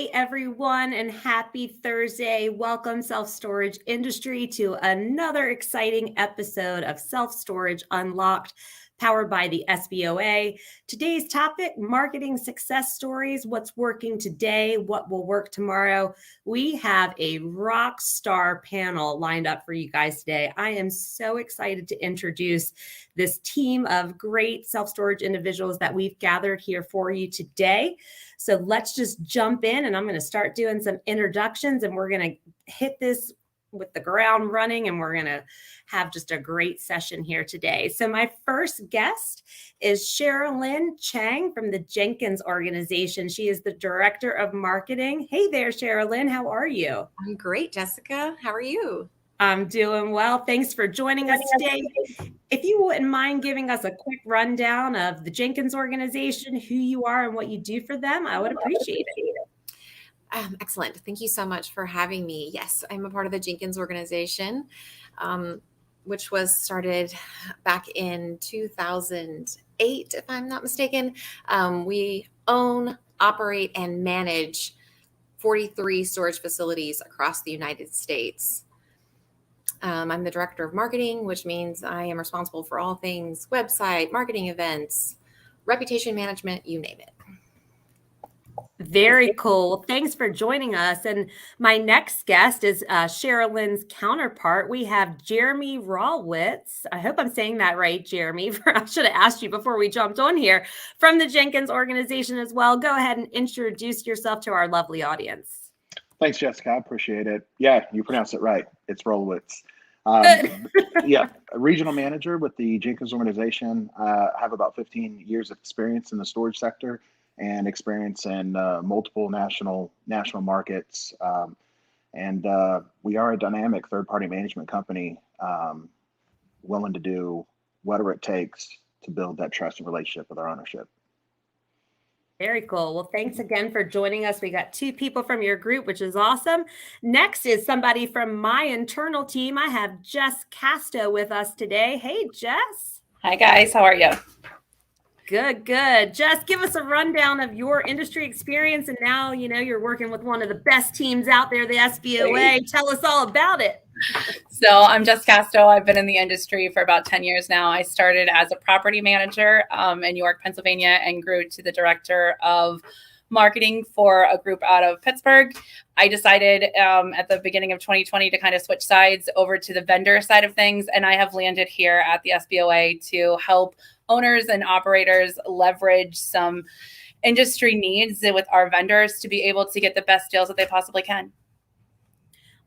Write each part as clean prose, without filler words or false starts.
Hey everyone, and happy Thursday. Welcome, self-storage industry, to another exciting episode of Self-Storage Unlocked, powered by the SBOA. Today's topic, marketing success stories, what's working today, what will work tomorrow. We have a rock star panel lined up for you guys today. I am so excited to introduce this team of great self-storage individuals that we've gathered here for you today. So let's just jump in, and I'm going to start doing some introductions, and we're going to hit this with the ground running, and we're going to have just a great session here today. So my first guest is CHEROLYN Chang from the Jenkins organization. She is the Director of Marketing. Hey there, CHEROLYN. How are you? I'm great, Jessica. How are you? I'm doing well. Thanks for joining us today. If you wouldn't mind giving us a quick rundown of the Jenkins organization, who you are and what you do for them, I would appreciate it. Excellent. Thank you so much for having me. Yes, I'm a part of the Jenkins organization, which was started back in 2008, if I'm not mistaken. We own, operate, and manage 43 storage facilities across the United States. I'm the Director of Marketing, which means I am responsible for all things website, marketing events, reputation management, you name it. Very cool. Thanks for joining us. And my next guest is CHEROLYN's counterpart. We have Jeremy ROLLWITZ. I hope I'm saying that right, Jeremy. I should have asked you before we jumped on here. From the Jenkins organization as well. Go ahead and introduce yourself to our lovely audience. Thanks, Jessica. I appreciate it. Yeah, you pronounced it right. It's ROLLWITZ. Yeah, a regional manager with the Jenkins organization. I have about 15 years of experience in the storage sector and experience in multiple national markets. And we are a dynamic third-party management company, willing to do whatever it takes to build that trusted relationship with our ownership. Very cool. Well, thanks again for joining us. We got two people from your group, which is awesome. Next is somebody from my internal team. I have jcasto with us today. Hey, Jess. Hi, guys. How are you? Good, good. Jess, give us a rundown of your industry experience. And now, you know, you're working with one of the best teams out there, the SBOA. Tell us all about it. So I'm jcasto. I've been in the industry for about 10 years now. I started as a property manager in York, Pennsylvania, and grew to the director of marketing for a group out of Pittsburgh. I decided at the beginning of 2020 to kind of switch sides over to the vendor side of things. And I have landed here at the SBOA to help owners and operators leverage some industry needs with our vendors to be able to get the best deals that they possibly can.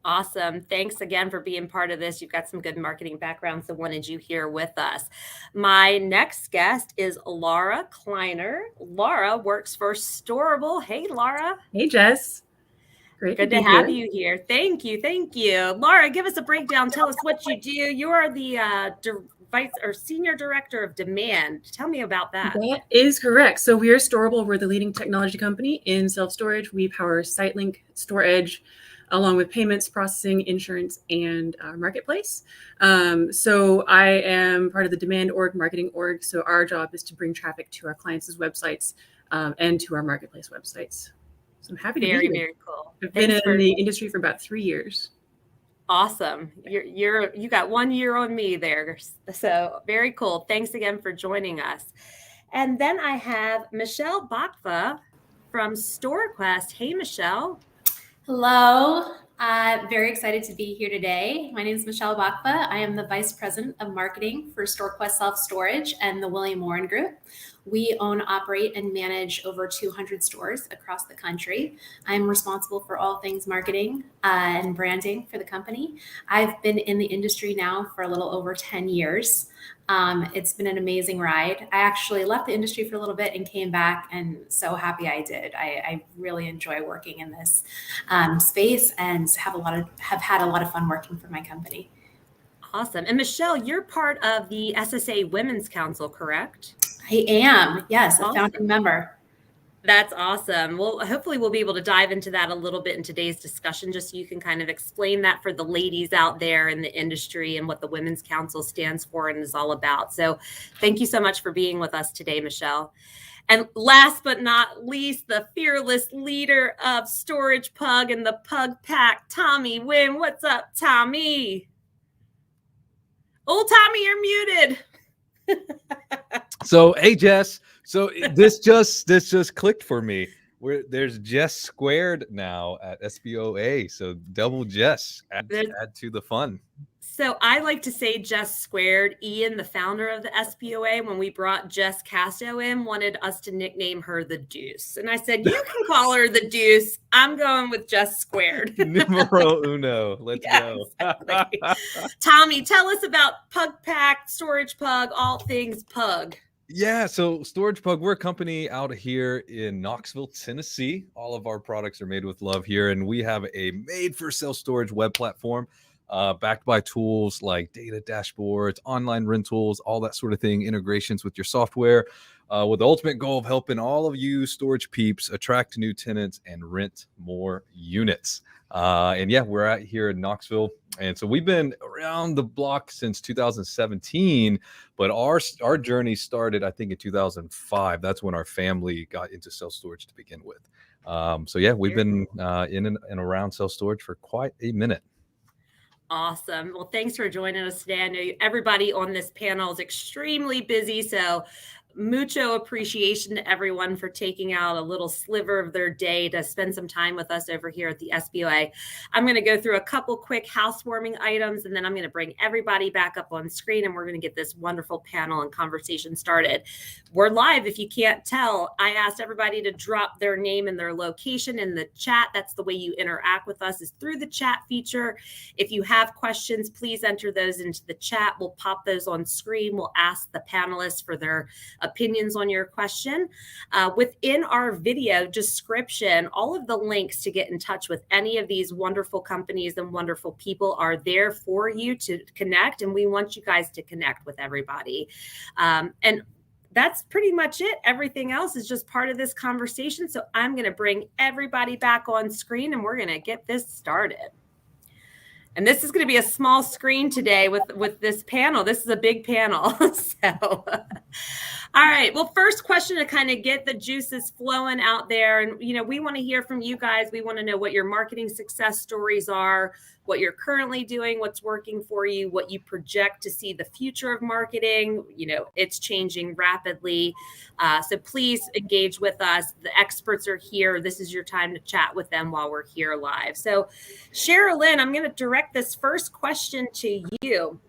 Awesome. Thanks again for being part of this. You've got some good marketing background, so wanted you here with us. My next guest is Laura.kleiner. Laura works for Storable. Hey, Laura. Hey, Jess. Great to have you here. Thank you. Thank you. Laura, give us a breakdown. Tell us what you do. You are the Vice or Senior Director of Demand. Tell me about that. That is correct. So we are Storable. We're the leading technology company in self-storage. We power SiteLink, StoreEdge, along with payments, processing, insurance, and marketplace. So I am part of the demand org, marketing org. So our job is to bring traffic to our clients' websites and to our marketplace websites. So I'm happy to be here. Very cool. I've been in the industry for about 3 years. Awesome. You got 1 year on me there. So very cool. Thanks again for joining us. And then I have mbakva from StorQuest. Hey, Michelle. Hello. Very excited to be here today. My name is mbakva. I am the Vice President of Marketing for StorQuest Self-Storage and the William Warren Group. We own, operate, and manage over 200 stores across the country. I'm responsible for all things marketing and branding for the company. I've been in the industry now for a little over 10 years. It's been an amazing ride. I actually left the industry for a little bit and came back, and so happy I did. I really enjoy working in this space and have had a lot of fun working for my company. Awesome. And Michelle, you're part of the SSA Women's Council, correct? I am. Yes, Awesome. A founding member. That's awesome. Well, hopefully we'll be able to dive into that a little bit in today's discussion, just so you can kind of explain that for the ladies out there in the industry and what the Women's Council stands for and is all about. So thank you so much for being with us today, Michelle. And last but not least, the fearless leader of StoragePug and the Pug Pack, Tommy Nguyen. What's up, Tommy? Oh, Tommy, you're muted. So, hey, Jess. So this just clicked for me. There's JESS squared now at SBOA. So double JESS. Add to the fun. So I like to say JESS squared. Ian, the founder of the SBOA, when we brought JCASTO in, wanted us to nickname her the Deuce. And I said, you can call her the Deuce. I'm going with JESS squared. Numero uno. Let's go. Exactly. Tommy, tell us about Pug Pack, StoragePug, all things Pug. Yeah, so StoragePug, we're a company out here in Knoxville, Tennessee. All of our products are made with love here, and we have a made for self-storage web platform backed by tools like data dashboards, online rentals, all that sort of thing, integrations with your software, with the ultimate goal of helping all of you storage peeps attract new tenants and rent more units. And yeah, we're out here in Knoxville. And so we've been around the block since 2017, but our journey started, I think, in 2005. That's when our family got into self-storage to begin with. So yeah, we've been in and around self-storage for quite a minute. Awesome. Well, thanks for joining us today. I know everybody on this panel is extremely busy, so mucho appreciation to everyone for taking out a little sliver of their day to spend some time with us over here at the SBOA. I'm going to go through a couple quick housewarming items, and then I'm going to bring everybody back up on screen, and we're going to get this wonderful panel and conversation started. We're live. If you can't tell, I asked everybody to drop their name and their location in the chat. That's the way you interact with us, is through the chat feature. If you have questions, please enter those into the chat. We'll pop those on screen. We'll ask the panelists for their opinions on your question. Within our video description, all of the links to get in touch with any of these wonderful companies and wonderful people are there for you to connect, and we want you guys to connect with everybody. And that's pretty much it. Everything else is just part of this conversation. So I'm going to bring everybody back on screen, and we're going to get this started. And this is going to be a small screen today with this panel. This is a big panel. So, all right. Well, first question to kind of get the juices flowing out there. And, we want to hear from you guys. We want to know what your marketing success stories are, what you're currently doing, what's working for you, what you project to see the future of marketing. It's changing rapidly. So please engage with us. The experts are here. This is your time to chat with them while we're here live. So CHEROLYN, I'm going to direct this first question to you.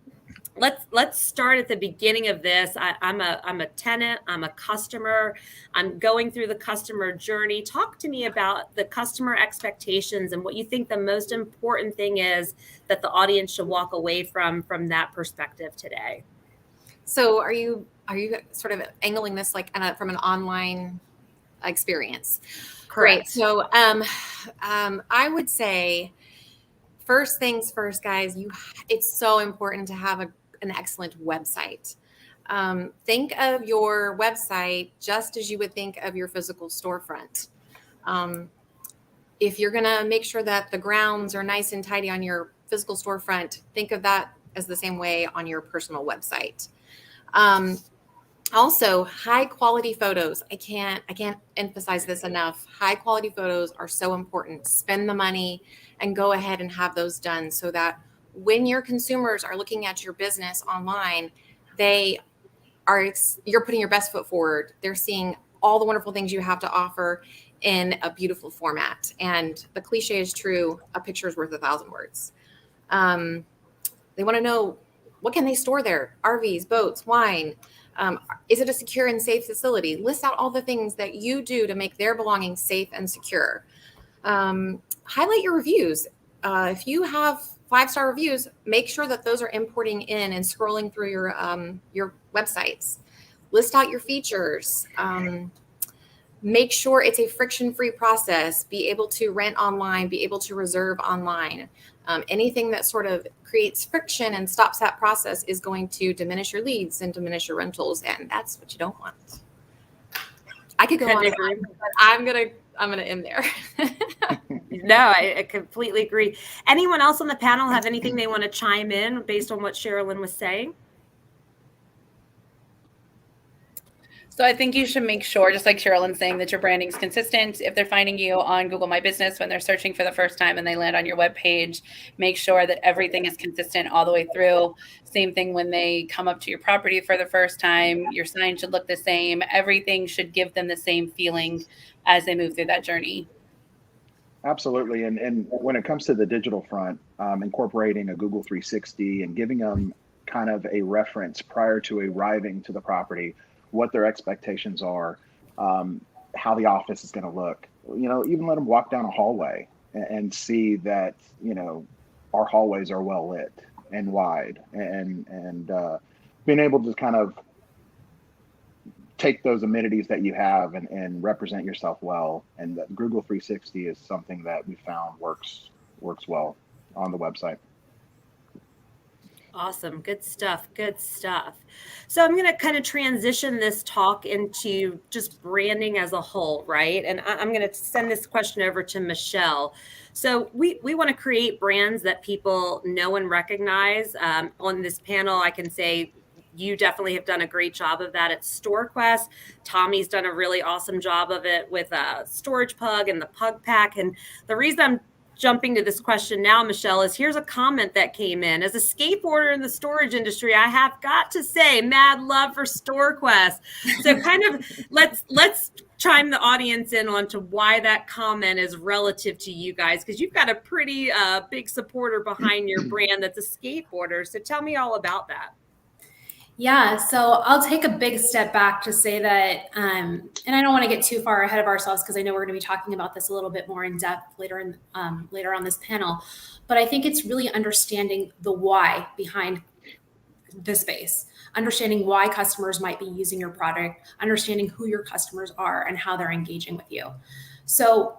Let's start at the beginning of this. I'm a tenant. I'm a customer. I'm going through the customer journey. Talk to me about the customer expectations and what you think the most important thing is that the audience should walk away from that perspective today. So are you sort of angling this like from an online experience? Correct. Great. So I would say first things first, guys, it's so important to have an excellent website. Think of your website just as you would think of your physical storefront. If you're going to make sure that the grounds are nice and tidy on your physical storefront, think of that as the same way on your personal website. Also, high quality photos. I can't emphasize this enough. High quality photos are so important. Spend the money and go ahead and have those done so that when your consumers are looking at your business online, you're putting your best foot forward. They're seeing all the wonderful things you have to offer in a beautiful format. And the cliche is true, a picture is worth 1,000 words. They want to know, what can they store there? RVs, boats, wine. Is it a secure and safe facility? List out all the things that you do to make their belongings safe and secure. Highlight your reviews. If you have 5-star reviews, make sure that those are importing in and scrolling through your websites. List out your features. Make sure it's a friction-free process. Be able to rent online, be able to reserve online. Anything that sort of creates friction and stops that process is going to diminish your leads and diminish your rentals, and that's what you don't want. I could go on, Couldn't agree. but I'm gonna end there. No, I completely agree. Anyone else on the panel have anything they want to chime in based on what CHEROLYN was saying? So I think you should make sure, just like CHEROLYN's saying, that your branding is consistent. If they're finding you on Google My Business when they're searching for the first time and they land on your webpage, make sure that everything is consistent all the way through. Same thing when they come up to your property for the first time. Your sign should look the same. Everything should give them the same feeling as they move through that journey. Absolutely. And when it comes to the digital front, incorporating a Google 360 and giving them kind of a reference prior to arriving to the property, what their expectations are, how the office is going to look. Even let them walk down a hallway and see that, our hallways are well lit and wide, and being able to kind of take those amenities that you have and represent yourself well. And that Google 360 is something that we found works well on the website. Awesome. Good stuff. Good stuff. So I'm going to kind of transition this talk into just branding as a whole, right? And I'm going to send this question over to Michelle. So we want to create brands that people know and recognize. On this panel, I can say you definitely have done a great job of that at StorQuest. Tommy's done a really awesome job of it with StoragePug and the Pug Pack. And the reason I'm jumping to this question now, Michelle, is here's a comment that came in. As a skateboarder in the storage industry, I have got to say, mad love for StorQuest. So kind of let's chime the audience in onto why that comment is relative to you guys, because you've got a pretty big supporter behind your brand that's a skateboarder. So tell me all about that. Yeah, so I'll take a big step back to say that, and I don't want to get too far ahead of ourselves because I know we're going to be talking about this a little bit more in depth later on this panel. But I think it's really understanding the why behind the space, understanding why customers might be using your product, understanding who your customers are and how they're engaging with you. So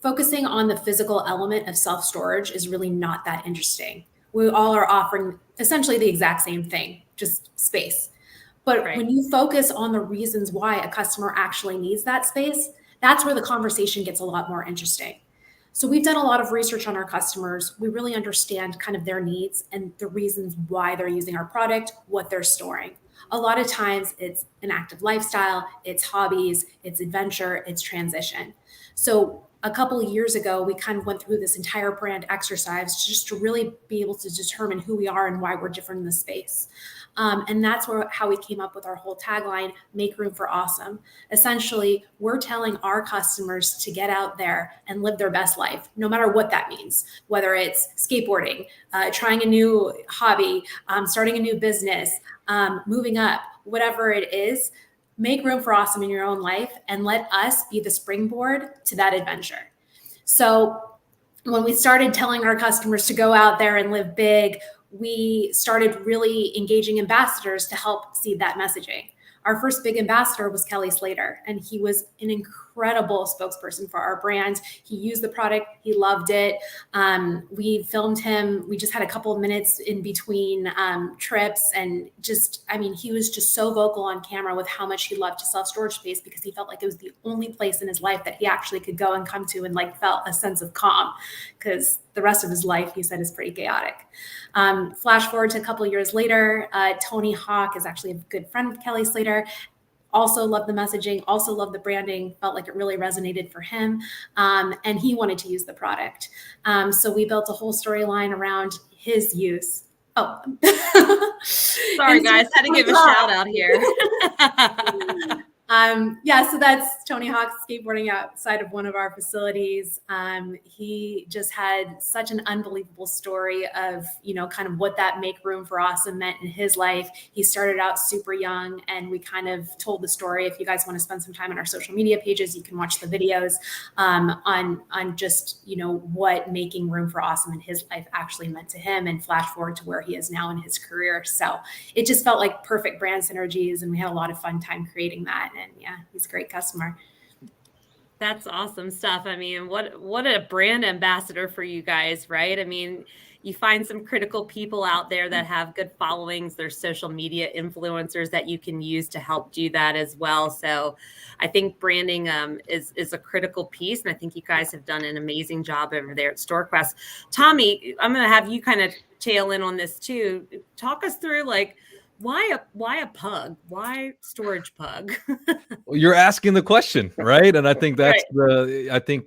focusing on the physical element of self-storage is really not that interesting. We all are offering essentially the exact same thing, just space. But when you focus on the reasons why a customer actually needs that space, that's where the conversation gets a lot more interesting. So we've done a lot of research on our customers. We really understand kind of their needs and the reasons why they're using our product, what they're storing. A lot of times it's an active lifestyle, it's hobbies, it's adventure, it's transition. So a couple of years ago, we kind of went through this entire brand exercise just to really be able to determine who we are and why we're different in the space. And that's how we came up with our whole tagline, make room for awesome. Essentially, we're telling our customers to get out there and live their best life, no matter what that means, whether it's skateboarding, trying a new hobby, starting a new business, moving up, whatever it is. Make room for awesome in your own life and let us be the springboard to that adventure. So when we started telling our customers to go out there and live big, we started really engaging ambassadors to help seed that messaging. Our first big ambassador was Kelly Slater, and he was an incredible spokesperson for our brand. He used the product. He loved it. We filmed him. We just had a couple of minutes in between trips, and he was just so vocal on camera with how much he loved his self-storage space because he felt like it was the only place in his life that he actually could go and come to and felt a sense of calm, because the rest of his life, he said, is pretty chaotic. Flash forward to a couple of years later, Tony Hawk is actually a good friend of Kelly Slater. Also loved the messaging, also loved the branding, felt like it really resonated for him. And he wanted to use the product. So we built a whole storyline around his use. Oh, sorry guys, had to give a shout out here. So that's Tony Hawk skateboarding outside of one of our facilities. He just had such an unbelievable story of, kind of what that make room for awesome meant in his life. He started out super young, and we kind of told the story. If you guys want to spend some time on our social media pages, you can watch the videos on just, what making room for awesome in his life actually meant to him, and flash forward to where he is now in his career. So it just felt like perfect brand synergies, and we had a lot of fun time creating that. And yeah, he's a great customer. That's awesome stuff. I mean, what a brand ambassador for you guys, right? I mean, you find some critical people out there that have good followings. There's social media influencers that you can use to help do that as well. So I think branding is a critical piece. And I think you guys have done an amazing job over there at StorQuest. Tommy, I'm going to have you kind of tail in on this too. Talk us through like, why a pug? Why StoragePug? Well, you're asking the question, right? And I think that's right.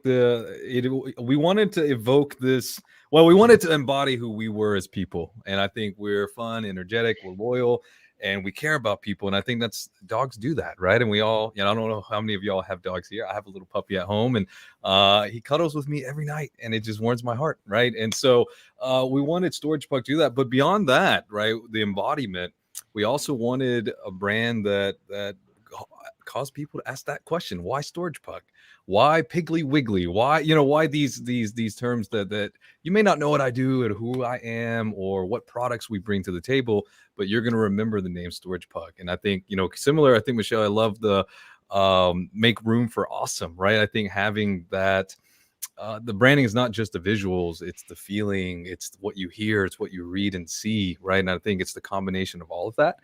we wanted to evoke this. Well, we wanted to embody who we were as people. And I think we're fun, energetic, we're loyal, and we care about people. And I think dogs do that, right? And we all, I don't know how many of y'all have dogs here. I have a little puppy at home, and he cuddles with me every night, and it just warms my heart, right? And so we wanted StoragePug to do that. But beyond that, right, the embodiment, we also wanted a brand that caused people to ask that question: why StoragePug? Why Piggly Wiggly? Why why these terms that you may not know what I do and who I am or what products we bring to the table, but you're going to remember the name StoragePug. And I think similar. I think, Michelle, I love the make room for awesome, right? I think having that. The branding is not just the visuals, it's the feeling, it's what you hear, it's what you read and see, right? And I think it's the combination of all of that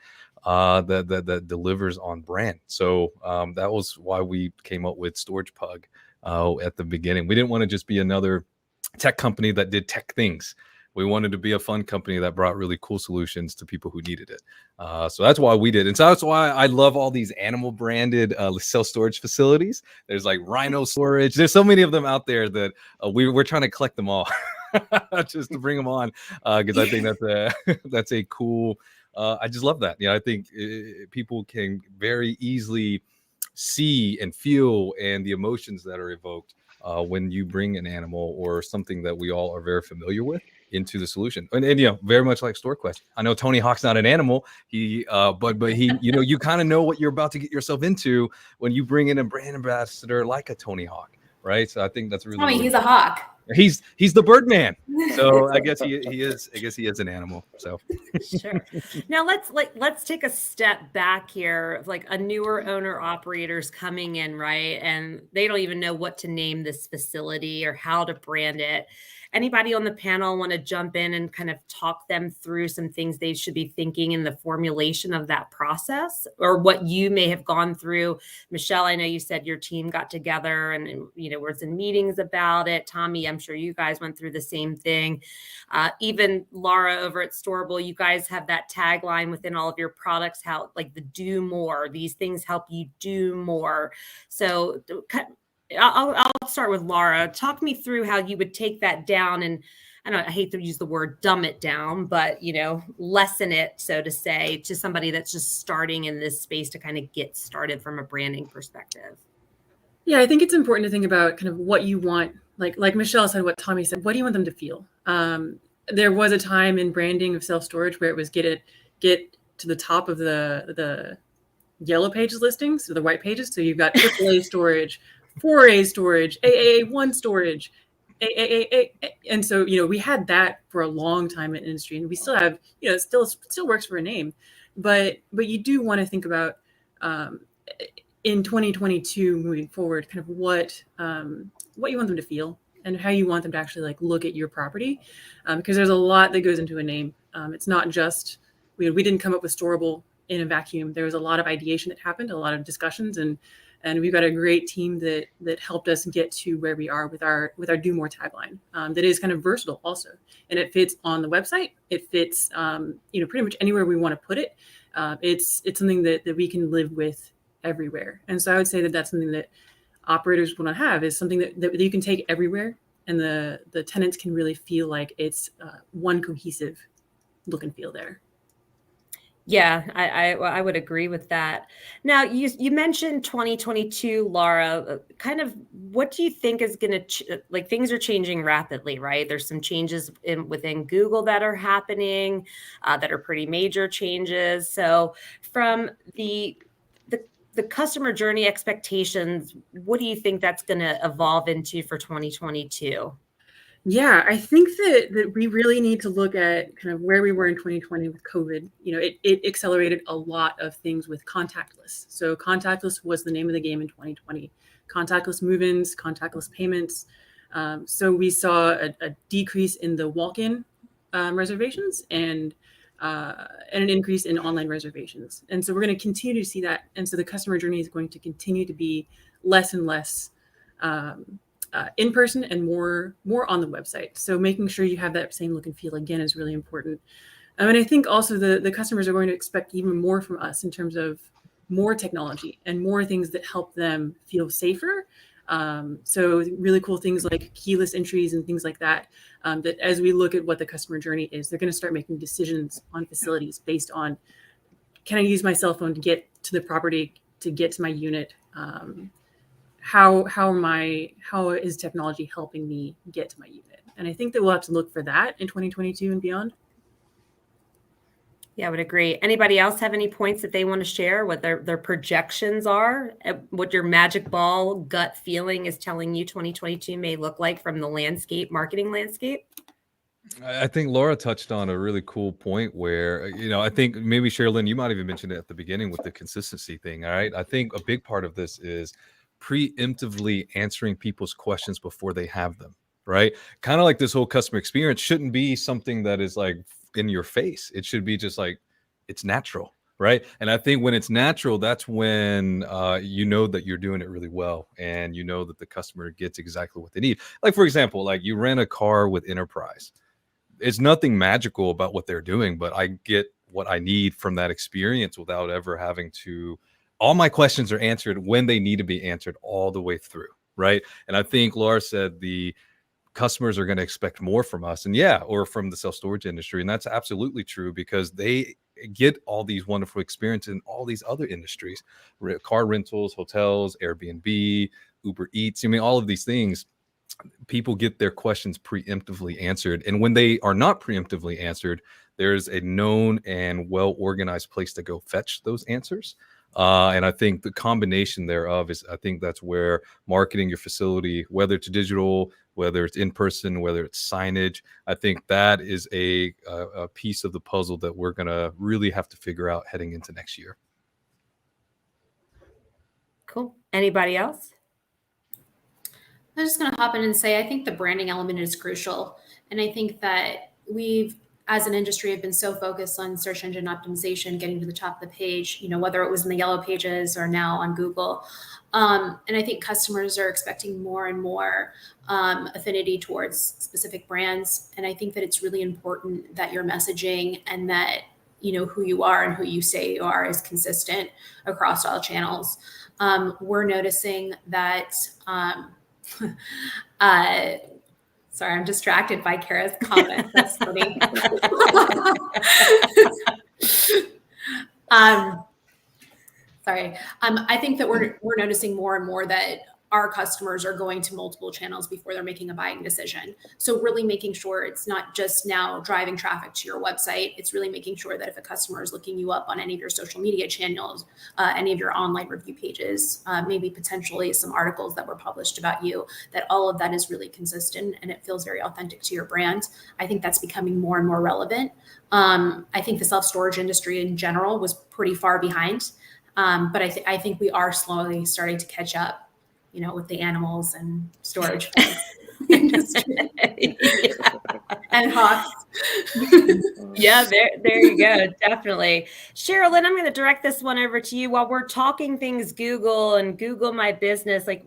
that delivers on brand. So that was why we came up with StoragePug at the beginning. We didn't want to just be another tech company that did tech things. We wanted to be a fun company that brought really cool solutions to people who needed it. So that's why we did. And so that's why I love all these animal branded self-storage facilities. There's like Rhino Storage. There's so many of them out there that we're trying to collect them all just to bring them on because I think that's a cool, I just love that. I think people can very easily see and feel and the emotions that are evoked when you bring an animal or something that we all are very familiar with into the solution. And very much like StorQuest. I know Tony Hawk's not an animal. He but he, you kind of know what you're about to get yourself into when you bring in a brand ambassador like a Tony Hawk, right? So I think that's really Tommy, he's a hawk. He's the Birdman. So I guess he is an animal. So Sure. Now let's take a step back here. Like a newer owner operators coming in, right? And they don't even know what to name this facility or how to brand it. Anybody on the panel want to jump in and kind of talk them through some things they should be thinking in the formulation of that process, or what you may have gone through? Michelle, I know you said your team got together and was in meetings about it. Tommy, I'm sure you guys went through the same thing. Even Laura over at Storable, you guys have that tagline within all of your products, how like the do more. These things help you do more. So I'll start with Laura. Talk me through how you would take that down and I hate to use the word dumb it down, but lessen it, so to say, to somebody that's just starting in this space to kind of get started from a branding perspective. Yeah, I think it's important to think about kind of what you want. Like Michelle said, what Tommy said, what do you want them to feel? There was a time in branding of self-storage where it was get to the top of the yellow pages listings, so the white pages. So you've got AAA storage, 4A storage, AAA1 storage, AAA. And so, we had that for a long time in industry, and we still have, it still works for a name, but you do want to think about in 2022 moving forward, kind of what you want them to feel and how you want them to actually like look at your property, because there's a lot that goes into a name. It's not just we didn't come up with Storable in a vacuum. There was a lot of ideation that happened, a lot of discussions, and we've got a great team that helped us get to where we are with our do more tagline. That is kind of versatile also, and it fits on the website. It fits pretty much anywhere we want to put it. It's something that we can live with everywhere. And so I would say that that's something that operators want to have, is something that you can take everywhere, and the tenants can really feel like it's one cohesive look and feel there. Yeah, I would agree with that. Now, you mentioned 2022, Laura. Kind of, what do you think is going to things are changing rapidly, right? There's some changes within Google that are happening, that are pretty major changes. So, from the customer journey expectations, what do you think that's going to evolve into for 2022? Yeah, I think that we really need to look at kind of where we were in 2020 with COVID. It accelerated a lot of things with contactless. So contactless was the name of the game in 2020. Contactless move-ins, contactless payments. So we saw a decrease in the walk-in reservations and an increase in online reservations. And so we're going to continue to see that. And so the customer journey is going to continue to be less and less in person and more on the website. So making sure you have that same look and feel again is really important. And I think also the customers are going to expect even more from us in terms of more technology and more things that help them feel safer. So really cool things like keyless entries and things like that, that as we look at what the customer journey is, they're going to start making decisions on facilities based on, can I use my cell phone to get to the property, to get to my unit? How is technology helping me get to my unit? And I think that we'll have to look for that in 2022 and beyond. Yeah, I would agree. Anybody else have any points that they want to share, what their projections are, what your magic ball gut feeling is telling you 2022 may look like from the marketing landscape? I think Laura touched on a really cool point where, I think maybe CHEROLYN, you might even mentioned it at the beginning with the consistency thing. All right. I think a big part of this is preemptively answering people's questions before they have them. Right. Kind of like this whole customer experience shouldn't be something that is like in your face. It should be just like, it's natural. Right. And I think when it's natural, that's when you know that you're doing it really well. And you know that the customer gets exactly what they need. Like, for example, like you rent a car with Enterprise. It's nothing magical about what they're doing, but I get what I need from that experience without ever having to, all my questions are answered when they need to be answered all the way through. Right. And I think Laura said the customers are going to expect more from us or from the self-storage industry. And that's absolutely true because they get all these wonderful experiences in all these other industries, car rentals, hotels, Airbnb, Uber Eats. I mean, all of these things, people get their questions preemptively answered. And when they are not preemptively answered, there's a known and well-organized place to go fetch those answers. And I think the combination thereof I think that's where marketing your facility, whether it's digital, whether it's in person, whether it's signage, I think that is a piece of the puzzle that we're going to really have to figure out heading into next year. Cool. Anybody else? I'm just going to hop in and say, I think the branding element is crucial. And I think that we've, as an industry, have been so focused on search engine optimization, getting to the top of the page, whether it was in the yellow pages or now on Google. And I think customers are expecting more and more affinity towards specific brands. And I think that it's really important that your messaging and that, who you are and who you say you are is consistent across all channels. We're noticing that, sorry, I'm distracted by Kara's comment. That's funny. Sorry. I think that we're noticing more and more that our customers are going to multiple channels before they're making a buying decision. So really making sure it's not just now driving traffic to your website. It's really making sure that if a customer is looking you up on any of your social media channels, any of your online review pages, maybe potentially some articles that were published about you, that all of that is really consistent and it feels very authentic to your brand. I think that's becoming more and more relevant. I think the self-storage industry in general was pretty far behind, but I think we are slowly starting to catch up, with the animals and storage industry and hawks. Yeah, there you go. Definitely. CHEROLYN, I'm going to direct this one over to you. While we're talking things Google and Google My Business, like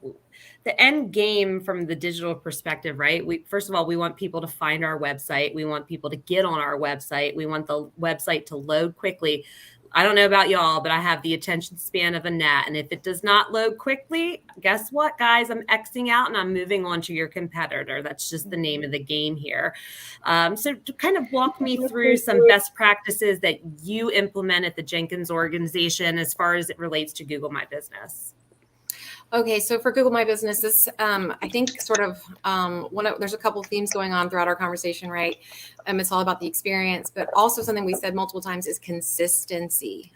the end game from the digital perspective, right? First of all, we want people to find our website. We want people to get on our website. We want the website to load quickly. I don't know about y'all, but I have the attention span of a gnat. And if it does not load quickly, guess what, guys? I'm Xing out and I'm moving on to your competitor. That's just the name of the game here. So to kind of walk me through some best practices that you implement at the Jenkins organization as far as it relates to Google My Business. Okay, so for Google My Business, this I think sort of there's a couple of themes going on throughout our conversation, right? It's all about the experience, but also something we said multiple times is consistency.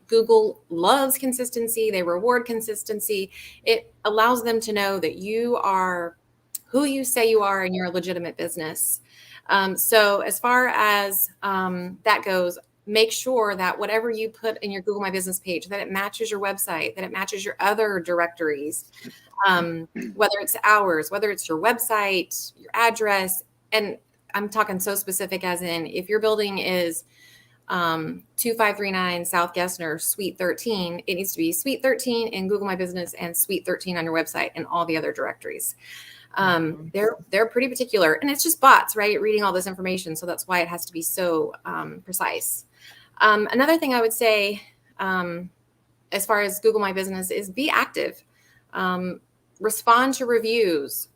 Google loves consistency. They reward consistency. It allows them to know that you are who you say you are and you're a legitimate business. So as far as that goes, make sure that whatever you put in your Google My Business page, that it matches your website, that it matches your other directories, whether it's ours, whether it's your website, your address. And I'm talking so specific as in if your building is 2539 South Gessner, Suite 13, it needs to be Suite 13 in Google My Business and Suite 13 on your website and all the other directories. They're pretty particular, and it's just bots, right? Reading all this information. So that's why it has to be so precise. Another thing I would say, as far as Google My Business, is be active. Respond to reviews,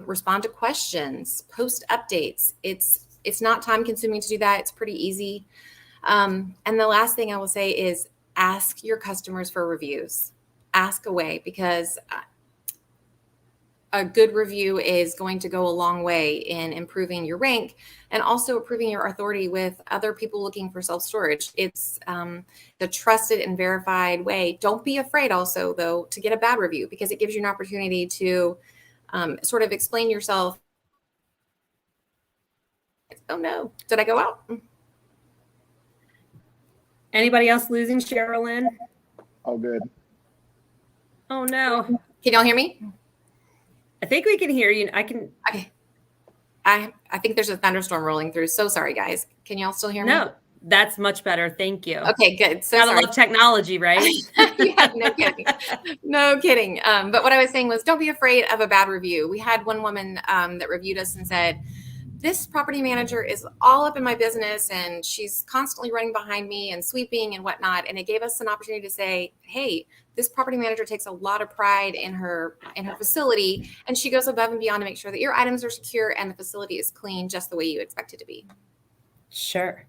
respond to questions, post updates. It's not time consuming to do that. It's pretty easy. And the last thing I will say is ask your customers for reviews. Ask away, because a good review is going to go a long way in improving your rank and also improving your authority with other people looking for self-storage. It's the trusted and verified way. Don't be afraid also, though, to get a bad review, because it gives you an opportunity to sort of explain yourself. Oh no, did I go out? Anybody else losing CHEROLYN? All good. Oh no. Can y'all hear me? I think we can hear you. I can. Okay. I think there's a thunderstorm rolling through. So sorry, guys. Can y'all still hear me? No, that's much better. Thank you. Okay, good. So Gotta sorry. love technology, right? Yeah, no kidding. No kidding. But what I was saying was, don't be afraid of a bad review. We had one woman that reviewed us and said, this property manager is all up in my business and she's constantly running behind me and sweeping and whatnot. And it gave us an opportunity to say, hey, this property manager takes a lot of pride in her facility, and she goes above and beyond to make sure that your items are secure and the facility is clean just the way you expect it to be. Sure.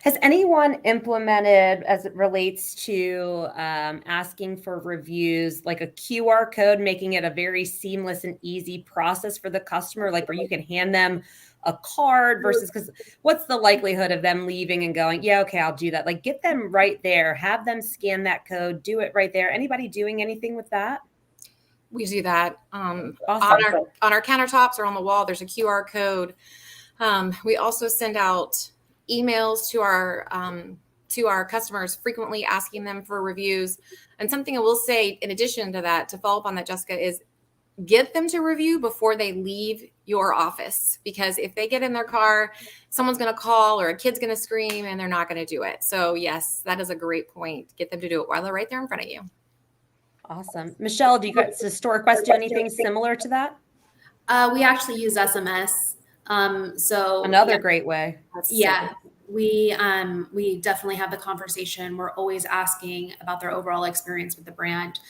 Has anyone implemented, as it relates to asking for reviews, like a QR code, making it a very seamless and easy process for the customer, like where you can hand them a card versus, because what's the likelihood of them leaving and going, yeah, okay, I'll do that. Like, get them right there, have them scan that code, do it right there. Anybody doing anything with that? We do that Awesome. on our countertops or on the wall. There's a QR code. We also send out emails to our customers frequently, asking them for reviews. And something I will say in addition to that, to follow up on that, Jessica, is get them to review before they leave your office, because if they get in their car, someone's going to call or a kid's going to scream and they're not going to do it. So yes, that is a great point. Get them to do it while they're right there in front of you. Awesome. Michelle, does StorQuest do anything similar to that? We actually use SMS. So Another great way. Yeah, we definitely have the conversation. We're always asking about their overall experience with the brand,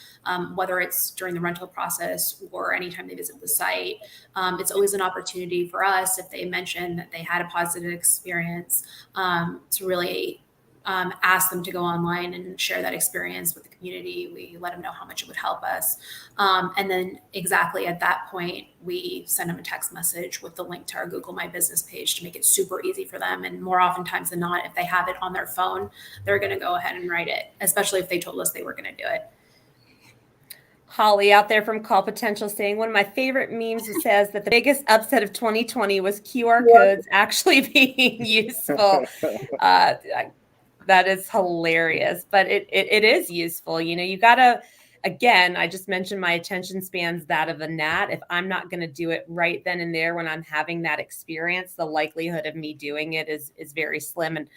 whether it's during the rental process or anytime they visit the site. It's always an opportunity for us, if they mention that they had a positive experience, to really ask them to go online and share that experience with the community. We let them know how much it would help us. And then exactly at that point, we send them a text message with the link to our Google My Business page to make it super easy for them. And more oftentimes than not, if they have it on their phone, they're going to go ahead and write it, especially if they told us they were going to do it. Holly out there from Call Potential saying, one of my favorite memes says that the biggest upset of 2020 was QR codes actually being useful. That is hilarious, but it is useful. You know, you gotta, again, I just mentioned my attention span's that of a gnat. If I'm not going to do it right then and there when I'm having that experience, the likelihood of me doing it is very slim. And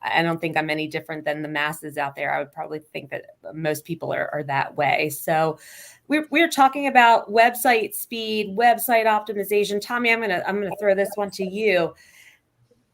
I don't think I'm any different than the masses out there. I would probably think that most people are that way. So we're talking about website speed, website optimization. Tommy, I'm gonna throw this one to you.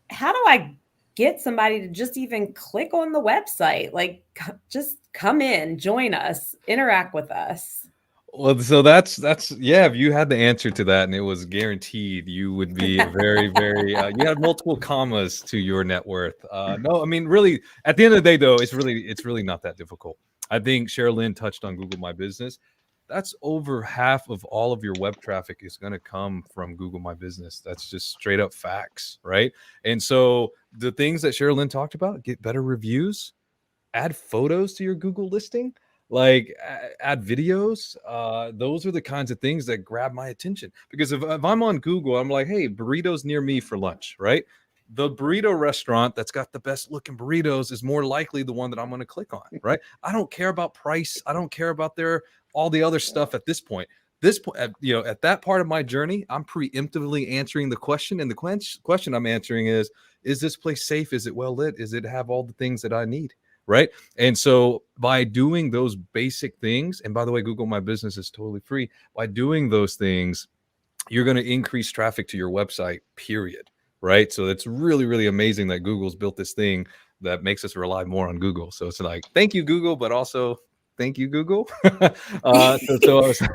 How do I get somebody to just even click on the website? Like, just come in, join us, interact with us. Well, so that's yeah. If you had the answer to that and it was guaranteed, you would be a very, very. You had multiple commas to your net worth. No, I mean, really, at the end of the day, though, it's really not that difficult. I think CHEROLYN touched on Google My Business. That's over half of all of your web traffic is going to come from Google My Business. That's just straight up facts, right? And so the things that CHEROLYN talked about: get better reviews, add photos to your Google listing, like add videos. Those are the kinds of things that grab my attention, because if I'm on Google, I'm like, hey, burritos near me for lunch, right? The burrito restaurant that's got the best looking burritos is more likely the one that I'm going to click on, right? I don't care about price. I don't care about all the other stuff at this point. this point, at that part of my journey, I'm preemptively answering the question, and the question I'm answering is this place safe? Is it well lit? Is it have all the things that I need? Right. And so by doing those basic things, and by the way, Google My Business is totally free. By doing those things, you're going to increase traffic to your website, period. Right. So it's really, really amazing that Google's built this thing that makes us rely more on Google. So it's like, thank you, Google, but also thank you, Google.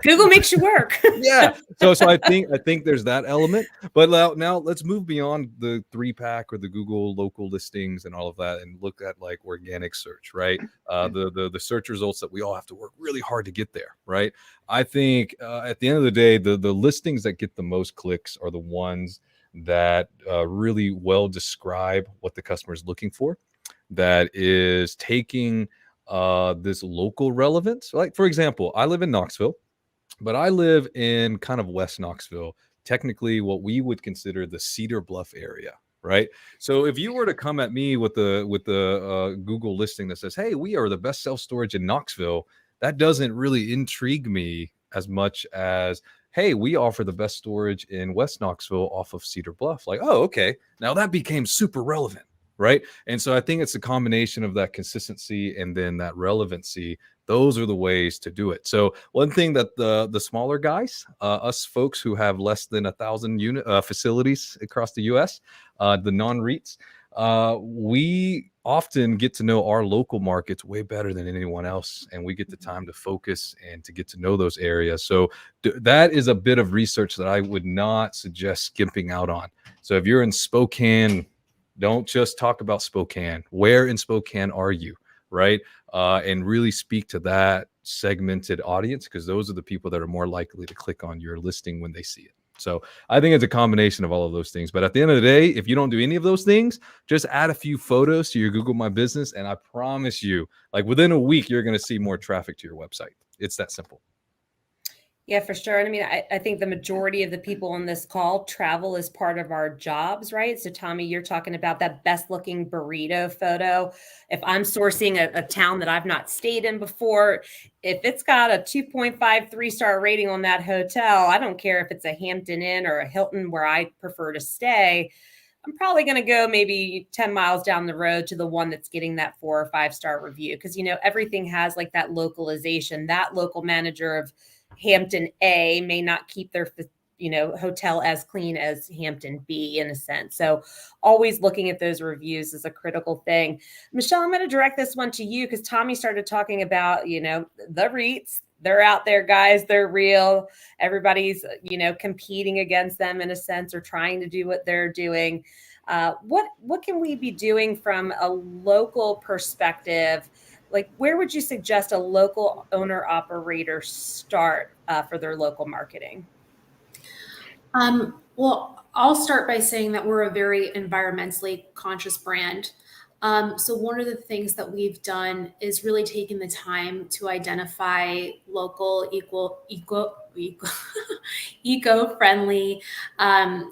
Google makes you work. Yeah. So I think there's that element. But now let's move beyond the 3-pack or the Google local listings and all of that, and look at like organic search, right? The search results that we all have to work really hard to get there, right? I think at the end of the day, the listings that get the most clicks are the ones that really well describe what the customer is looking for, that is taking this local relevance. Like, for example, I live in Knoxville, but I live in kind of West Knoxville, technically what we would consider the Cedar Bluff area, right? So if you were to come at me with the Google listing that says, hey, we are the best self-storage in Knoxville, that doesn't really intrigue me as much as, hey, we offer the best storage in West Knoxville off of Cedar Bluff. Like, oh, okay. Now that became super relevant, right? And so I think it's a combination of that consistency and then that relevancy. Those are the ways to do it. So one thing that the smaller guys, us folks who have less than 1,000 unit facilities across the U.S., the non-REITs, we often get to know our local markets way better than anyone else, and we get the time to focus and to get to know those areas. So that is a bit of research that I would not suggest skimping out on. So if you're in Spokane, don't just talk about Spokane. Where in Spokane are you, right? And really speak to that segmented audience, because those are the people that are more likely to click on your listing when they see it. So I think it's a combination of all of those things. But at the end of the day, if you don't do any of those things, just add a few photos to your Google My Business, and I promise you, like within a week, you're going to see more traffic to your website. It's that simple. Yeah, for sure. And I mean, I think the majority of the people on this call, travel is part of our jobs, right? So Tommy, you're talking about that best looking burrito photo. If I'm sourcing a town that I've not stayed in before, if it's got a 2.5 3-star rating on that hotel, I don't care if it's a Hampton Inn or a Hilton where I prefer to stay. I'm probably going to go maybe 10 miles down the road to the one that's getting that 4 or 5-star review. Because, everything has like that localization. That local manager of Hampton A may not keep their, hotel as clean as Hampton B in a sense. So always looking at those reviews is a critical thing. Michelle, I'm going to direct this one to you because Tommy started talking about, the REITs. They're out there, guys. They're real. Everybody's, competing against them in a sense, or trying to do what they're doing. What can we be doing from a local perspective? Like, where would you suggest a local owner operator start for their local marketing? Well, I'll start by saying that we're a very environmentally conscious brand. So one of the things that we've done is really taken the time to identify local eco-friendly